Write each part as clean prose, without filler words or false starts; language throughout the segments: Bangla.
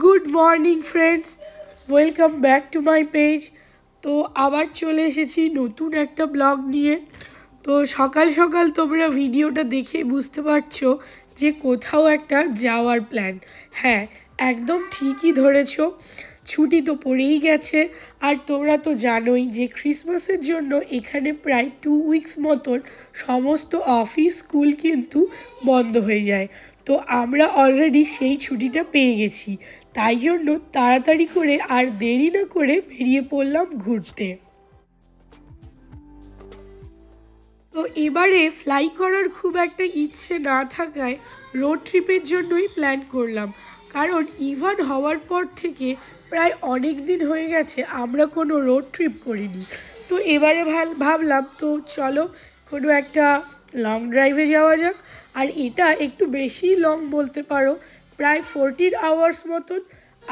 Good morning friends, welcome back to my page. তো আবার চলে এসেছি নতুন একটা ব্লগ নিয়ে। তো সকাল সকাল তোমরা ভিডিওটা দেখে বুঝতে পারছো যে কোথাও একটা যাওয়ার প্ল্যান। হ্যাঁ, একদম ঠিকই ধরেছো, ছুটি তো পড়েই গেছে। আর তোমরা তো জানোই যে ক্রিসমাসের জন্য এখানে প্রায় 2 উইকস মতন সমস্ত অফিস স্কুল কিন্তু বন্ধ হয়ে যায়। তো আমরা অলরেডি সেই ছুটিটা পেয়ে গেছি, তাই জন্য তাড়াতাড়ি করে আর দেরি না করে বেরিয়ে পড়লাম ঘুরতে। তো এবারে ফ্লাই করার খুব একটা ইচ্ছে না থাকায় রোড ট্রিপের জন্যই প্ল্যান করলাম, কারণ ইভান হওয়ার পর থেকে প্রায় অনেক দিন হয়ে গেছে আমরা কোনো রোড ট্রিপ করিনি। তো এবারে ভাবলাম তো চলো কোনো একটা লং ড্রাইভে যাওয়া যাক। আর এটা একটু বেশি লং বলতে পারো, প্রায় 14 আওয়ার্স মতন।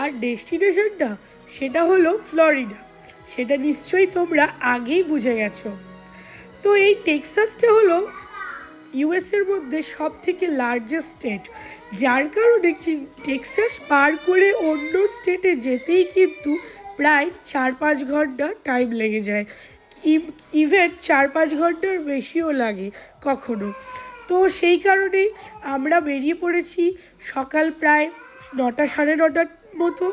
আর ডেস্টিনেশনটা সেটা হলো ফ্লোরিডা, সেটা নিশ্চয়ই তোমরা আগেই বুঝে গেছো। তো এই টেক্সাসটা হলো ইউএসের মধ্যে সব থেকে লার্জেস্ট স্টেট, যার কারণে টেক্সাস পার করে অন্য স্টেটে যেতেই কিন্তু প্রায় 4-5 ঘন্টা টাইম লেগে যায়, ইভেন 4-5 ঘন্টার বেশিও লাগে কখনো। তো সেই কারণেই আমরা বেরিয়ে পড়েছি সকাল প্রায় 9টা সাড়ে 9টার মতো,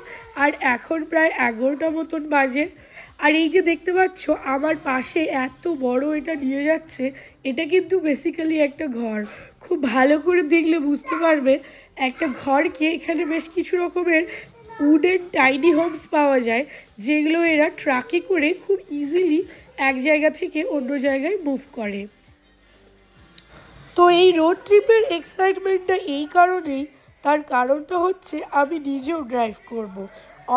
আর এখন প্রায় 11টা মতন বাজে। আর এই যে দেখতে পাচ্ছ আমার পাশে এত বড় এটা নিয়ে যাচ্ছে, এটা কিন্তু বেসিক্যালি একটা ঘর। খুব ভালো করে দেখলে বুঝতে পারবে একটা ঘরকে এখানে বেশ কিছু রকমের উডেন টাইনি হোমস পাওয়া যায়, যেগুলো এরা ট্রাকে করে খুব ইজিলি এক জায়গা থেকে অন্য জায়গায় মুভ করে। তো এই রোড ট্রিপের এক্সাইটমেন্টটা এই কারণেই, তার কারণটা হচ্ছে আমি নিজেও ড্রাইভ করব।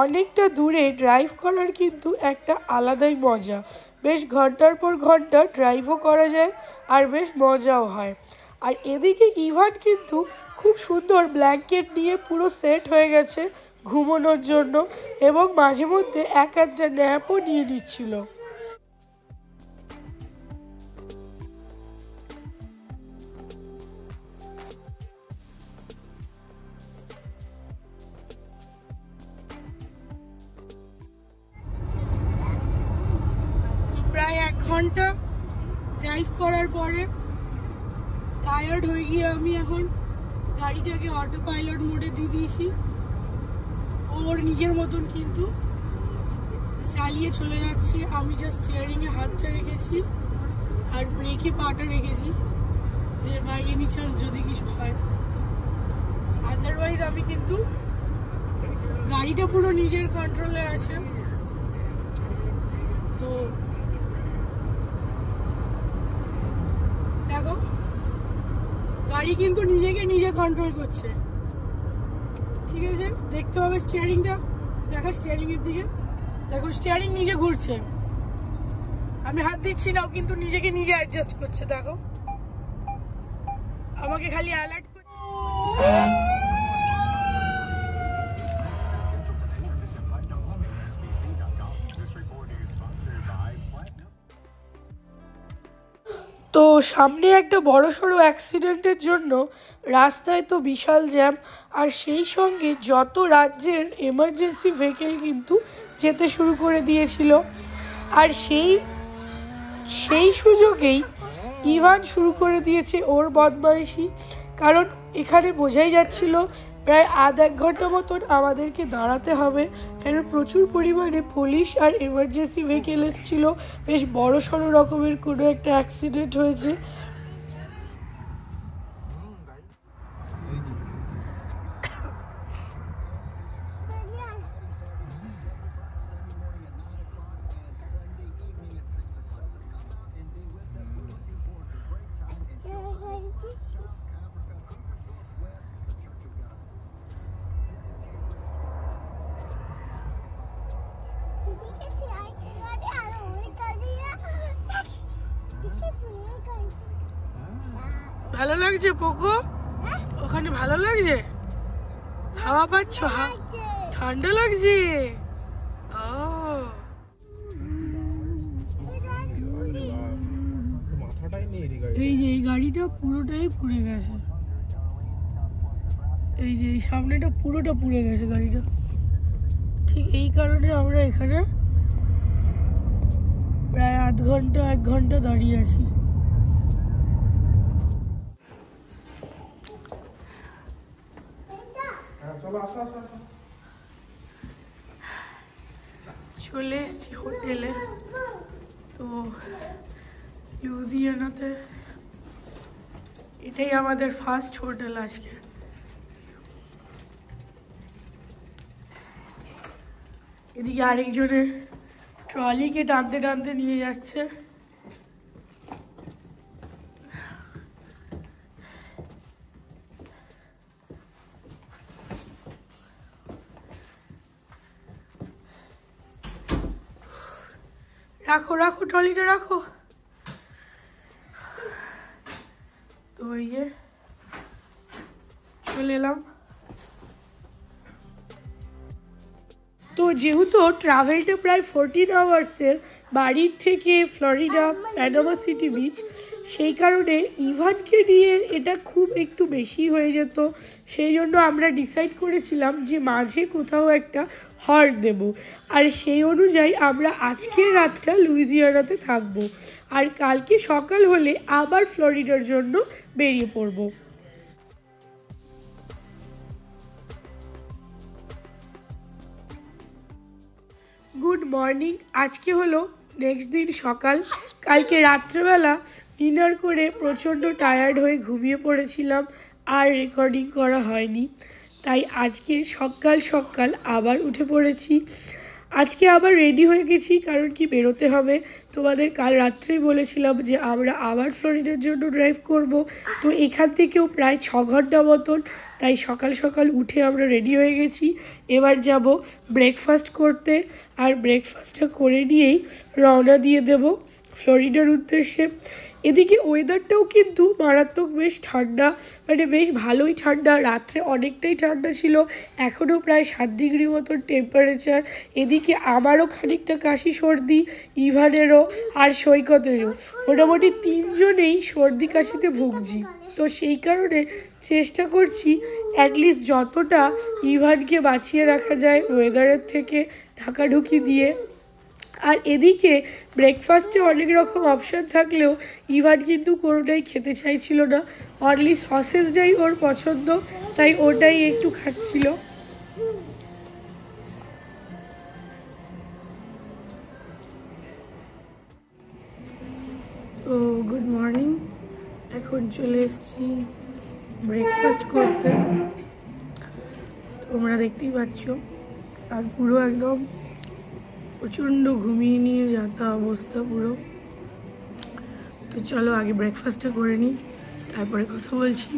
অনেকটা দূরে ড্রাইভ করার কিন্তু একটা আলাদাই মজা, বেশ ঘন্টার পর ঘন্টা ড্রাইভও করা যায় আর বেশ মজাও হয়। আর এদিকে ইভান কিন্তু খুব সুন্দর ব্ল্যাঙ্কেট নিয়ে পুরো সেট হয়ে গেছে ঘুমানোর জন্য, এবং মাঝে মধ্যে একটা ন্যাপও নিয়ে নিচ্ছিল। প্রায় 1 ঘন্টা ড্রাইভ করার পরে টায়ার্ড হয়ে গিয়ে আমি এখন গাড়িটাকে অটো পাইলট মোডে দিয়ে দিয়েছি। ওর নিজের মতন কিন্তু চালিয়ে চলে যাচ্ছে, আমি জাস্ট স্টিয়ারিংয়ে হাতটা রেখেছি আর ব্রেকে পাটা রেখেছি, যে বাই এনি চান্স যদি কিছু হয়। আদারওয়াইজ আমি কিন্তু গাড়িটা পুরো নিজের কন্ট্রোলে আছে। তো দেখো গাড়ি কিন্তু নিজেকে নিজে কন্ট্রোল করছে, ঠিক আছে? দেখতে হবে স্টিয়ারিংটা, দেখো স্টিয়ারিং এর দিকে, দেখো স্টিয়ারিং নিজে ঘুরছে, আমি হাত দিচ্ছি না, কিন্তু নিজেকে নিজে অ্যাডজাস্ট করছে। দেখো আমাকে খালি অ্যালার্ট করছে। তো সামনে একটা বড়সড় অ্যাক্সিডেন্টের জন্য রাস্তায় তো বিশাল জ্যাম, আর সেই সঙ্গে যত রাজ্যের এমার্জেন্সি ভেহিকেল কিন্তু যেতে শুরু করে দিয়েছিল। আর সেই সুযোগেই ইভান শুরু করে দিয়েছে ওর বদমাইশি, কারণ এখানে বোঝাই যাচ্ছিল প্রায় আধ-1 ঘন্টা মতন আমাদেরকে দাঁড়াতে হবে, কারণ প্রচুর পরিমাণে পুলিশ আর এমার্জেন্সি ভেহিকেল এসেছিলো। বেশ বড় সড়ো রকমের কোনো একটা অ্যাক্সিডেন্ট হয়েছে। ভালো লাগছে পোকো? ওখানে ভালো লাগছে? হাওয়া পাচ্ছ? ঠান্ডা লাগছে? এই যে এই গাড়িটা পুরোটাই পুড়ে গেছে। এই যে এই সামনেটা পুরোটা পুড়ে গেছে গাড়িটা। ঠিক এই কারণে আমরা এখানে প্রায় আধ ঘন্টা 1 ঘন্টা দাঁড়িয়ে আছি। চলে এসছি হোটেলে। তো লুইজিয়ানাতে এটাই আমাদের ফার্স্ট হোটেল আজকে। এদিকে আরেকজনে ট্রলিকে টানতে টানতে নিয়ে যাচ্ছে। রাখো রাখো ট্রলিটা রাখো। তো এই যে চলে এলাম। তো যেহেতু ট্রাভেলটা প্রায় 14 আওয়ার্সের বাড়ির থেকে ফ্লোরিডা প্যানামা সিটি বিচ, সেই কারণে ইভানকে নিয়ে এটা খুব একটু বেশি হয়ে যেত। সেই জন্য আমরা ডিসাইড করেছিলাম যে মাঝে কোথাও একটা হল্ট দেব, আর সেই অনুযায়ী আমরা আজকের রাতটা লুইজিয়ানাতে থাকব, আর কালকে সকাল হলে আবার ফ্লোরিডার জন্য বেরিয়ে পড়ব। Good morning. আজকে হলো নেক্সট দিন সকাল। কালকে রাত্রেবেলা ডিনার করে প্রচণ্ড টায়ার্ড হয়ে ঘুমিয়ে পড়েছিলাম, আর রেকর্ডিং করা হয়নি। তাই আজকে সকাল সকাল আবার উঠে পড়েছি। আজকে আবার রেডি হয়ে গেছি, কারণ কি বেরোতে হবে। তোমাদের কাল রাত্রেই বলেছিলাম যে আমরা আবার ফ্লোরিডার জন্য ড্রাইভ করব। তো এখান থেকেও প্রায় 6 ঘন্টা মতন। তাই সকাল সকাল উঠে আমরা রেডি হয়ে গেছি। এবার যাব ব্রেকফাস্ট করতে, আর ব্রেকফাস্টটা করে নিয়েই রওনা দিয়ে দেব ফ্লোরিডার উদ্দেশ্যে। এদিকে ওয়েদারটাও কিন্তু মারাত্মক, বেশ ঠান্ডা, মানে বেশ ভালোই ঠান্ডা। রাত্রে অনেকটাই ঠান্ডা ছিল, এখনও প্রায় 7 ডিগ্রি মতন টেম্পারেচার। এদিকে আমারও খানিকটা কাশি সর্দি, ইভানেরও আর সৈকতেরও, মোটামুটি 3 জনেই সর্দি কাশিতে ভুগছি। তো সেই কারণে চেষ্টা করছি অ্যাটলিস্ট যতটা ইভানকে বাঁচিয়ে রাখা যায় ওয়েদারের থেকে ঢাকাঢুকি দিয়ে। আর এদিকে ব্রেকফাস্টে অনেক রকম অপশান থাকলেও ইভান কিন্তু কোনোটাই খেতে চাইছিল না। অনলি সসেজটাই ওর পছন্দ, তাই ওটাই একটু খাচ্ছিল। তো গুড মর্নিং, এখন চলে এসেছি ব্রেকফাস্ট করতে। তোমরা দেখতেই পাচ্ছ, আর পুরো একদম প্রচণ্ড ঘুমিয়ে নিয়ে যাতা অবস্থা পুরো। তো চলো আগে ব্রেকফাস্টটা করে নিই, তারপরে কথা বলছি।